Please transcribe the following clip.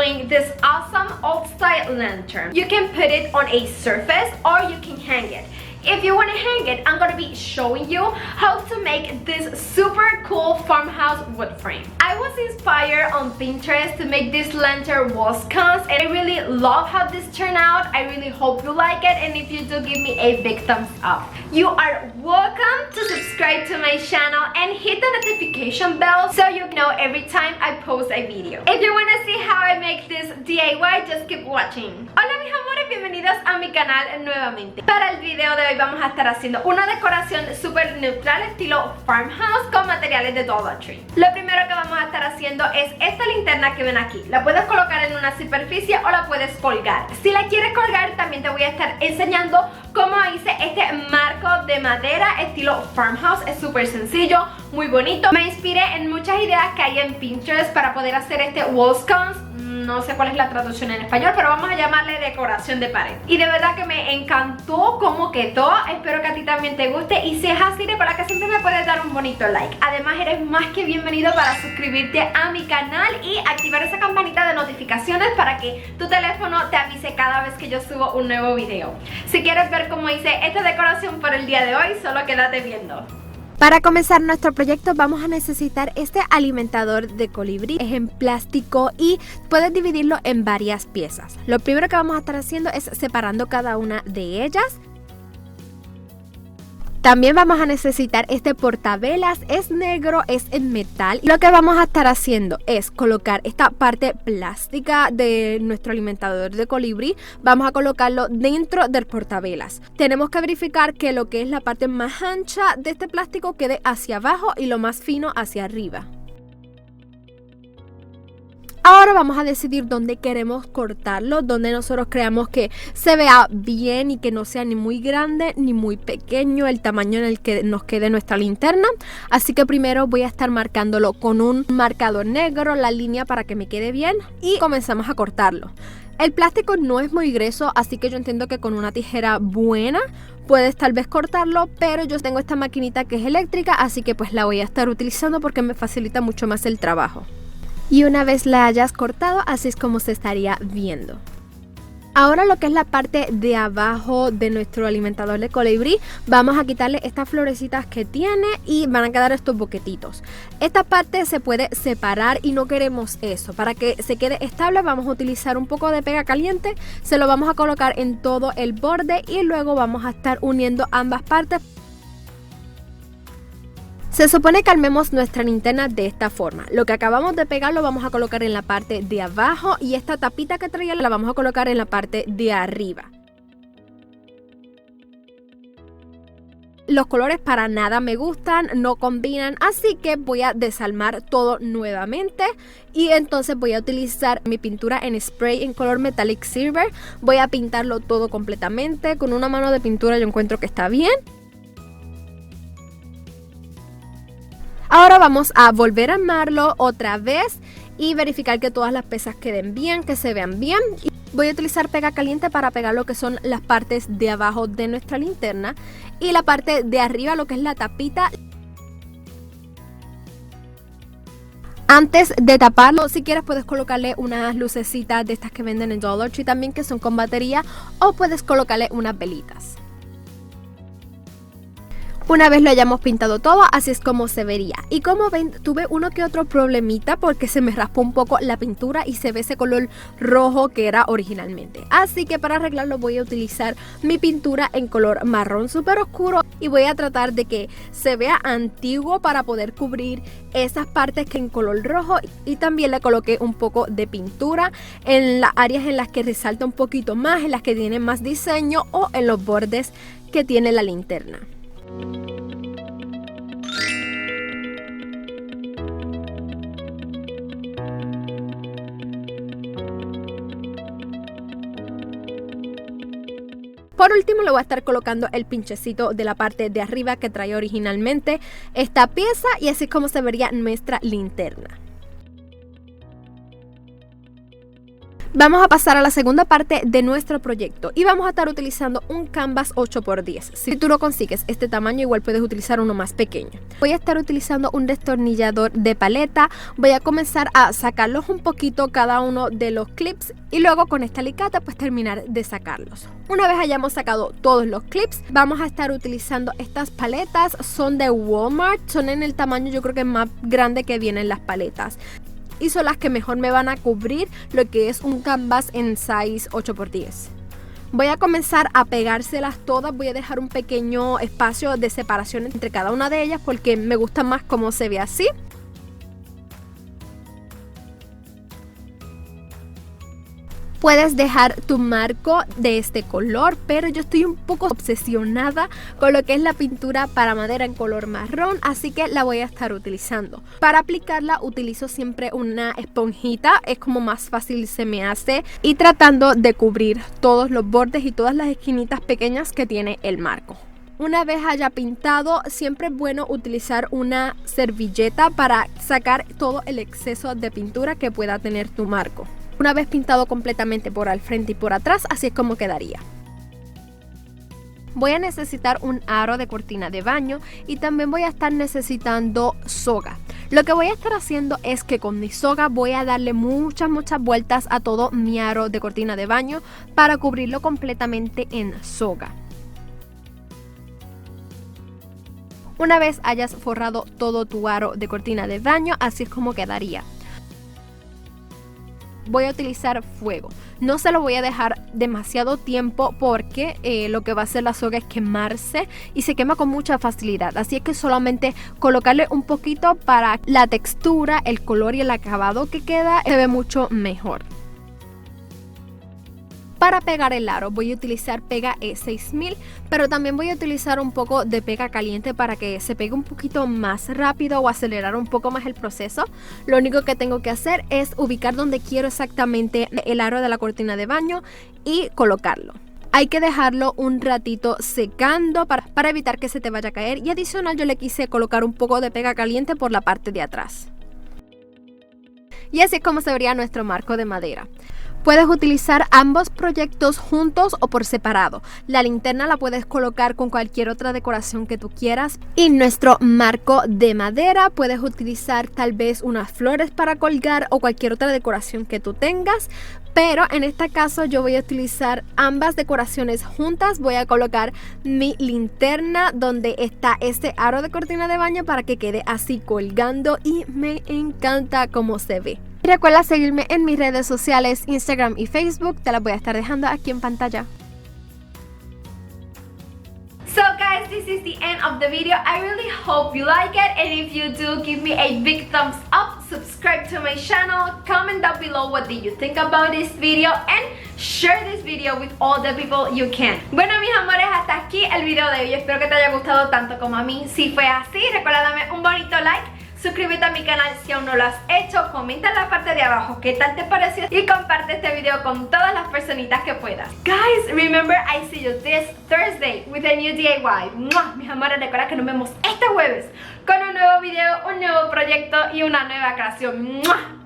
doing this awesome old style lantern. You can put it on a surface or you can hang it. If you want to hang it, I'm gonna be showing you how to make this super cool farmhouse wood frame. I was inspired on Pinterest to make this lantern wall sconce, and I really love how this turned out. I really hope you like it, and if you do, give me a big thumbs up. You are welcome to subscribe to my channel and hit the notification bell so you know every time I post a video. If you want to see how I make this DIY, just keep watching. Hola mis amores, bienvenidos a mi canal nuevamente. Para el video de hoy vamos a estar haciendo una decoración súper neutral estilo farmhouse con materiales de Dollar Tree. Lo primero que vamos a estar haciendo es esta linterna que ven aquí. La puedes colocar en una superficie o la puedes colgar. Si la quieres colgar, también te voy a estar enseñando cómo hice este marco de madera estilo farmhouse. Es súper sencillo, muy bonito. Me inspiré en muchas ideas que hay en Pinterest para poder hacer este wall sconce. No sé cuál es la traducción en español, pero vamos a llamarle decoración de pared. Y de verdad que me encantó cómo quedó. Espero que a ti también te guste. Y si es así, recuerda que siempre me puedes dar un bonito like. Además, eres más que bienvenido para suscribirte a mi canal y activar esa campanita de notificaciones para que tu teléfono te avise cada vez que yo subo un nuevo video. Si quieres ver cómo hice esta decoración por el día de hoy, solo quédate viendo. Para comenzar nuestro proyecto vamos a necesitar este alimentador de colibrí. Es en plástico y puedes dividirlo en varias piezas. Lo primero que vamos a estar haciendo es separando cada una de ellas. También vamos a necesitar este portavelas, es negro, es en metal. Lo que vamos a estar haciendo es colocar esta parte plástica de nuestro alimentador de colibrí. Vamos a colocarlo dentro del portavelas. Tenemos que verificar que lo que es la parte más ancha de este plástico quede hacia abajo y lo más fino hacia arriba. Ahora vamos a decidir dónde queremos cortarlo, donde nosotros creamos que se vea bien y que no sea ni muy grande ni muy pequeño el tamaño en el que nos quede nuestra linterna. Así que primero voy a estar marcándolo con un marcador negro, la línea para que me quede bien y comenzamos a cortarlo. El plástico no es muy grueso, así que yo entiendo que con una tijera buena puedes tal vez cortarlo, pero yo tengo esta maquinita que es eléctrica, así que pues la voy a estar utilizando porque me facilita mucho más el trabajo. Y una vez la hayas cortado, así es como se estaría viendo. Ahora lo que es la parte de abajo de nuestro alimentador de colibrí, vamos a quitarle estas florecitas que tiene y van a quedar estos boquetitos. Esta parte se puede separar y no queremos eso. Para que se quede estable vamos a utilizar un poco de pega caliente, se lo vamos a colocar en todo el borde y luego vamos a estar uniendo ambas partes. Se supone que armemos nuestra linterna de esta forma. Lo que acabamos de pegar lo vamos a colocar en la parte de abajo y esta tapita que traía la vamos a colocar en la parte de arriba. Los colores para nada me gustan, no combinan, así que voy a desarmar todo nuevamente y entonces voy a utilizar mi pintura en spray en color metallic silver. Voy a pintarlo todo completamente. Con una mano de pintura yo encuentro que está bien. Ahora vamos a volver a armarlo otra vez y verificar que todas las piezas queden bien, que se vean bien. Voy a utilizar pega caliente para pegar lo que son las partes de abajo de nuestra linterna y la parte de arriba, lo que es la tapita. Antes de taparlo, si quieres puedes colocarle unas lucecitas de estas que venden en Dollar Tree también, que son con batería, o puedes colocarle unas velitas. Una vez lo hayamos pintado todo, así es como se vería. Y como ven, tuve uno que otro problemita porque se me raspó un poco la pintura y se ve ese color rojo que era originalmente. Así que para arreglarlo voy a utilizar mi pintura en color marrón súper oscuro y voy a tratar de que se vea antiguo para poder cubrir esas partes que en color rojo, y también le coloqué un poco de pintura en las áreas en las que resalta un poquito más, en las que tiene más diseño o en los bordes que tiene la linterna. Por último le voy a estar colocando el pinchecito de la parte de arriba que trae originalmente esta pieza, y así es como se vería nuestra linterna. Vamos a pasar a la segunda parte de nuestro proyecto y vamos a estar utilizando un canvas 8×10. Si tú no consigues este tamaño, igual puedes utilizar uno más pequeño. Voy a estar utilizando un destornillador de paleta. Voy a comenzar a sacarlos un poquito cada uno de los clips y luego con esta alicate pues terminar de sacarlos. Una vez hayamos sacado todos los clips, vamos a estar utilizando estas paletas. Son de Walmart, son en el tamaño yo creo que más grande que vienen las paletas. Y son las que mejor me van a cubrir lo que es un canvas en size 8×10. Voy a comenzar a pegárselas todas. Voy a dejar un pequeño espacio de separación entre cada una de ellas porque me gusta más cómo se ve así. Puedes dejar tu marco de este color, pero yo estoy un poco obsesionada con lo que es la pintura para madera en color marrón, así que la voy a estar utilizando. Para aplicarla utilizo siempre una esponjita, es como más fácil se me hace, y tratando de cubrir todos los bordes y todas las esquinitas pequeñas que tiene el marco. Una vez haya pintado, siempre es bueno utilizar una servilleta para sacar todo el exceso de pintura que pueda tener tu marco. Una vez pintado completamente por al frente y por atrás, así es como quedaría. Voy a necesitar un aro de cortina de baño y también voy a estar necesitando soga. Lo que voy a estar haciendo es que con mi soga voy a darle muchas vueltas a todo mi aro de cortina de baño para cubrirlo completamente en soga. Una vez hayas forrado todo tu aro de cortina de baño, así es como quedaría. Voy a utilizar fuego. No se lo voy a dejar demasiado tiempo porque lo que va a hacer la soga es quemarse y se quema con mucha facilidad. Así es que solamente colocarle un poquito para la textura, el color y el acabado que queda se ve mucho mejor. Para pegar el aro voy a utilizar pega E6000, pero también voy a utilizar un poco de pega caliente para que se pegue un poquito más rápido o acelerar un poco más el proceso. Lo único que tengo que hacer es ubicar donde quiero exactamente el aro de la cortina de baño y colocarlo. Hay que dejarlo un ratito secando para evitar que se te vaya a caer, y adicional yo le quise colocar un poco de pega caliente por la parte de atrás. Y así es como se vería nuestro marco de madera. Puedes utilizar ambos proyectos juntos o por separado. La linterna la puedes colocar con cualquier otra decoración que tú quieras. Y nuestro marco de madera puedes utilizar tal vez unas flores para colgar o cualquier otra decoración que tú tengas. Pero en este caso yo voy a utilizar ambas decoraciones juntas. Voy a colocar mi linterna donde está este aro de cortina de baño para que quede así colgando, y me encanta cómo se ve. Y recuerda seguirme en mis redes sociales, Instagram y Facebook, te las voy a estar dejando aquí en pantalla. So guys, this is the end of the video. I really hope you like it, and if you do, give me a big thumbs up, subscribe to my channel, comment down below what do you think about this video, and share this video with all the people you can. Bueno, mis amores, hasta aquí el video de hoy. Espero que te haya gustado tanto como a mí. Si fue así, recuerda darme un bonito like, suscríbete a mi canal si aún no lo has hecho, comenta en la parte de abajo qué tal te pareció y comparte este video con todas las personitas que puedas. Guys, remember, I see you this Thursday with a new DIY. ¡Mua! Mis amores, recuerda que nos vemos este jueves con un nuevo video, un nuevo proyecto y una nueva creación. ¡Mua!